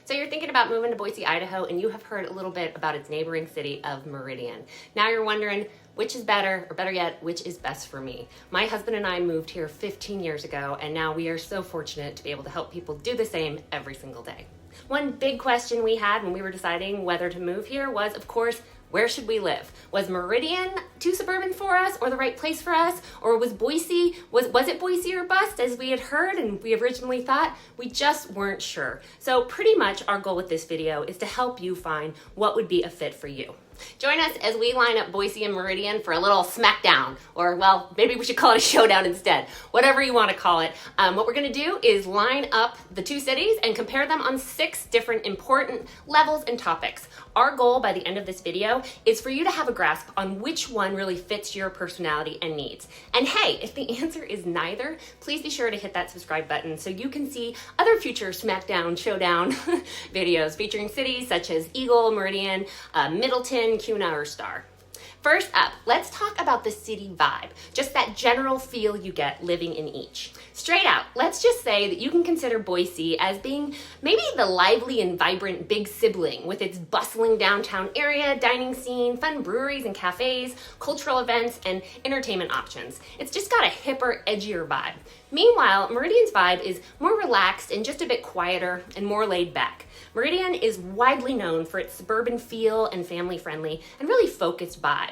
So you're thinking about moving to Boise, Idaho, and you have heard a little bit about its neighboring city of Meridian. Now you're wondering, which is better, or better yet, which is best for me? My husband and I moved here 15 years ago, and now we are so fortunate to be able to help people do the same every single day. One big question we had when we were deciding whether to move here was, of course, where should we live? Was Meridian too suburban for us or the right place for us? Or was Boise, was it Boise or bust as we had heard and we originally thought? We just weren't sure. So pretty much our goal with this video is to help you find what would be a fit for you. Join us as we line up Boise and Meridian for a little smackdown, or well, maybe we should call it a showdown instead, whatever you want to call it. What we're going to do is line up the two cities and compare them on 6 different important levels and topics. Our goal by the end of this video is for you to have a grasp on which one really fits your personality and needs. And hey, if the answer is neither, please be sure to hit that subscribe button so you can see other future smackdown, showdown videos featuring cities such as Eagle, Meridian, Middleton, Kuna, or Star. First up, let's talk about the city vibe, just that general feel you get living in each. Straight out, let's just say that you can consider Boise as being maybe the lively and vibrant big sibling with its bustling downtown area, dining scene, fun breweries and cafes, cultural events, and entertainment options. It's just got a hipper, edgier vibe. Meanwhile, Meridian's vibe is more relaxed and just a bit quieter and more laid back. Meridian is widely known for its suburban feel and family-friendly and really focused vibe.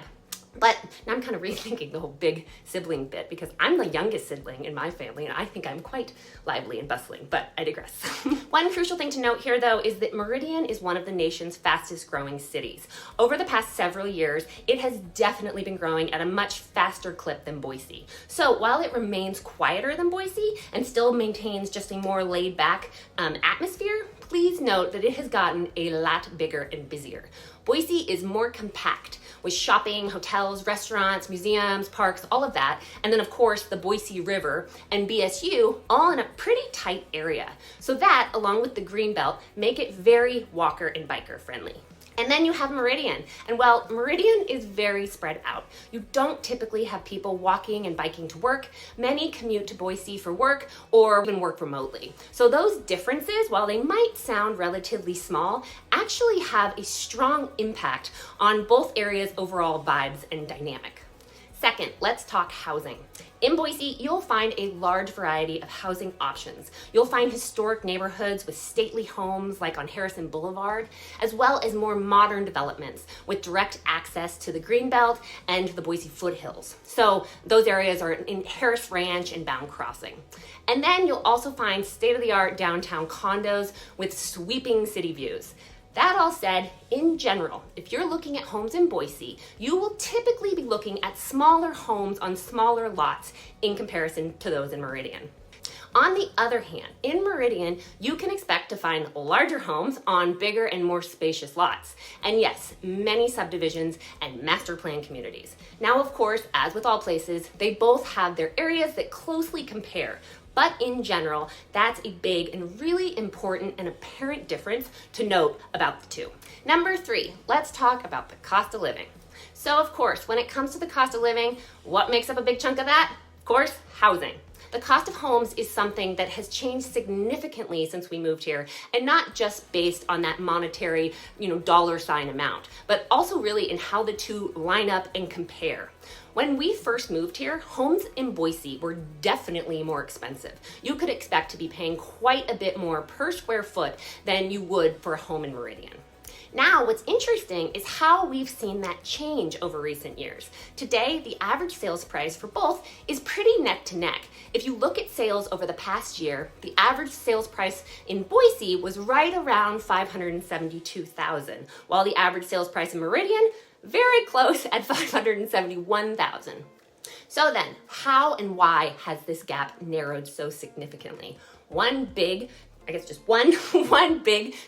But now I'm kind of rethinking the whole big sibling bit because I'm the youngest sibling in my family and I think I'm quite lively and bustling, but I digress. One crucial thing to note here though is that Meridian is one of the nation's fastest growing cities. Over the past several years, it has definitely been growing at a much faster clip than Boise. So while it remains quieter than Boise and still maintains just a more laid back atmosphere, please note that it has gotten a lot bigger and busier. Boise is more compact with shopping, hotels, restaurants, museums, parks, all of that. And then of course the Boise River and BSU all in a pretty tight area. So that, along with the Greenbelt, make it very walker and biker friendly. And then you have Meridian. And while Meridian is very spread out, you don't typically have people walking and biking to work. Many commute to Boise for work or even work remotely. So those differences, while they might sound relatively small, actually have a strong impact on both areas' overall vibes and dynamic. Second, let's talk housing. In Boise, you'll find a large variety of housing options. You'll find historic neighborhoods with stately homes like on Harrison Boulevard, as well as more modern developments with direct access to the Greenbelt and the Boise foothills. So those areas are in Harris Ranch and Bound Crossing. And then you'll also find state-of-the-art downtown condos with sweeping city views. That all said, in general, if you're looking at homes in Boise, you will typically be looking at smaller homes on smaller lots in comparison to those in Meridian. On the other hand, in Meridian, you can expect to find larger homes on bigger and more spacious lots. And yes, many subdivisions and master plan communities. Now, of course, as with all places, they both have their areas that closely compare. But in general, that's a big and really important and apparent difference to note about the two. Number 3, let's talk about the cost of living. So of course, when it comes to the cost of living, what makes up a big chunk of that? Of course, housing. The cost of homes is something that has changed significantly since we moved here, and not just based on that monetary, dollar sign amount, but also really in how the two line up and compare. When we first moved here, homes in Boise were definitely more expensive. You could expect to be paying quite a bit more per square foot than you would for a home in Meridian. Now, what's interesting is how we've seen that change over recent years. Today, the average sales price for both is pretty neck to neck. If you look at sales over the past year, the average sales price in Boise was right around $572,000, while the average sales price in Meridian, very close at $571,000. So then, how and why has this gap narrowed so significantly? One big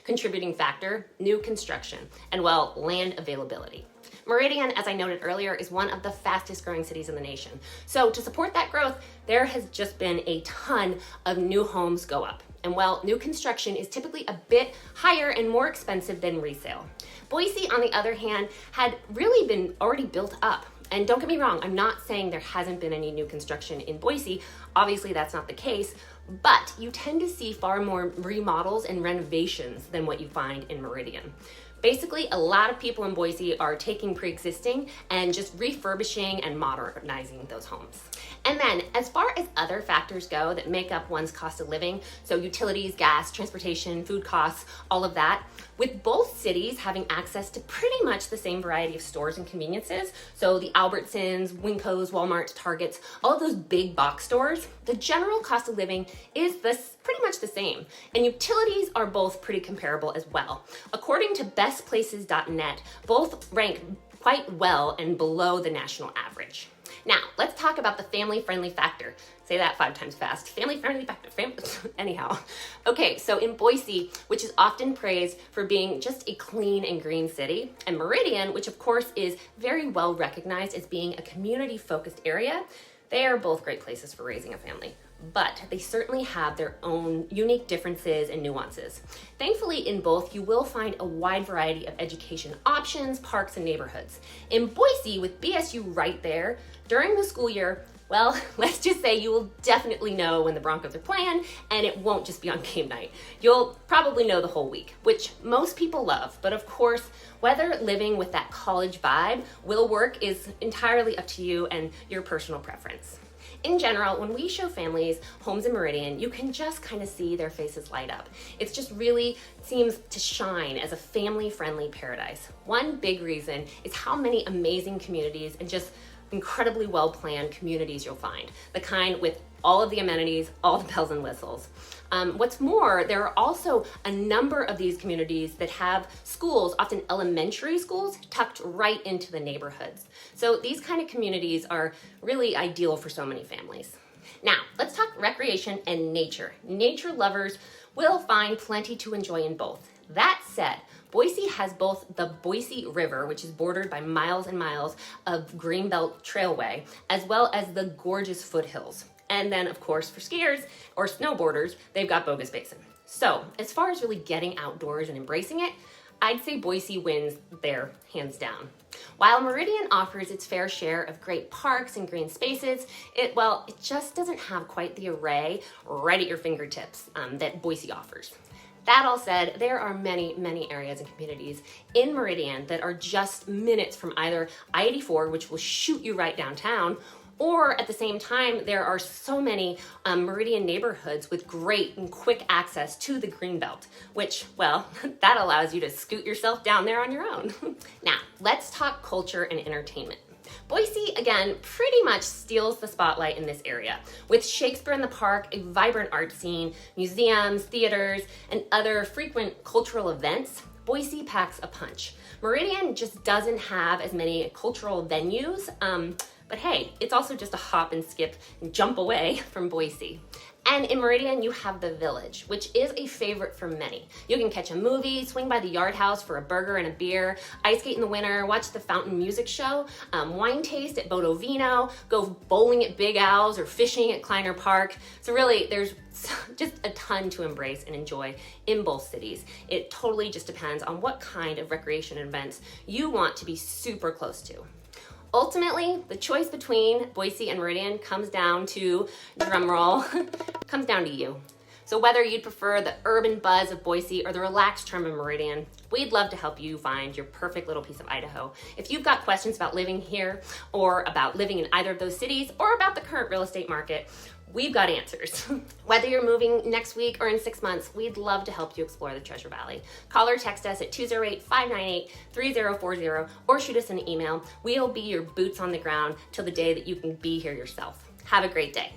contributing factor, new construction, and land availability. Meridian, as I noted earlier, is one of the fastest growing cities in the nation. So to support that growth, there has just been a ton of new homes go up. And while new construction is typically a bit higher and more expensive than resale, Boise, on the other hand, had really been already built up. And don't get me wrong, I'm not saying there hasn't been any new construction in Boise. Obviously, that's not the case. but you tend to see far more remodels and renovations than what you find in Meridian. Basically, a lot of people in Boise are taking pre-existing and just refurbishing and modernizing those homes. And then, as far as other factors go that make up one's cost of living, so utilities, gas, transportation, food costs, all of that, with both cities having access to pretty much the same variety of stores and conveniences, so the Albertsons, Winkos, Walmarts, Targets, all of those big box stores, the general cost of living is pretty much the same. And utilities are both pretty comparable as well. According to bestplaces.net, both rank quite well and below the national average. Now, let's talk about the family-friendly factor. Say that 5 times fast. Family-friendly factor. Anyhow. Okay, so in Boise, which is often praised for being just a clean and green city, and Meridian, which of course is very well recognized as being a community-focused area, they are both great places for raising a family. But they certainly have their own unique differences and nuances. Thankfully, in both, you will find a wide variety of education options, parks, and neighborhoods. In Boise, with BSU right there, during the school year, well, let's just say you will definitely know when the Broncos are playing, and it won't just be on game night. You'll probably know the whole week, which most people love. But of course, whether living with that college vibe will work is entirely up to you and your personal preference. In general, when we show families homes in Meridian, you can just kind of see their faces light up. It just really seems to shine as a family-friendly paradise. One big reason is how many amazing communities and just incredibly well-planned communities you'll find. The kind with all of the amenities, all the bells and whistles. What's more, there are also a number of these communities that have schools, often elementary schools, tucked right into the neighborhoods. So these kind of communities are really ideal for so many families. Now, let's talk recreation and nature. Nature lovers will find plenty to enjoy in both. That said, Boise has both the Boise River, which is bordered by miles and miles of Greenbelt Trailway, as well as the gorgeous foothills. And then, of course, for skiers or snowboarders, they've got Bogus Basin. So, as far as really getting outdoors and embracing it, I'd say Boise wins there, hands down. While Meridian offers its fair share of great parks and green spaces, it just doesn't have quite the array right at your fingertips that Boise offers. That all said, there are many, many areas and communities in Meridian that are just minutes from either I-84, which will shoot you right downtown, or at the same time, there are so many Meridian neighborhoods with great and quick access to the Greenbelt, which, well, that allows you to scoot yourself down there on your own. Now, let's talk culture and entertainment. Boise, again, pretty much steals the spotlight in this area. With Shakespeare in the Park, a vibrant art scene, museums, theaters, and other frequent cultural events, Boise packs a punch. Meridian just doesn't have as many cultural venues, but hey, it's also just a hop and skip and jump away from Boise. And in Meridian, you have the Village, which is a favorite for many. You can catch a movie, swing by the Yard House for a burger and a beer, ice skate in the winter, watch the Fountain Music Show, wine taste at Bodo Vino, go bowling at Big Al's or fishing at Kleiner Park. So really, there's just a ton to embrace and enjoy in both cities. It totally just depends on what kind of recreation events you want to be super close to. Ultimately, the choice between Boise and Meridian comes down to, drumroll, comes down to you. So whether you'd prefer the urban buzz of Boise or the relaxed charm of Meridian, we'd love to help you find your perfect little piece of Idaho. If you've got questions about living here or about living in either of those cities or about the current real estate market, we've got answers. Whether you're moving next week or in 6 months, we'd love to help you explore the Treasure Valley. Call or text us at 208-598-3040 or shoot us an email. We'll be your boots on the ground till the day that you can be here yourself. Have a great day.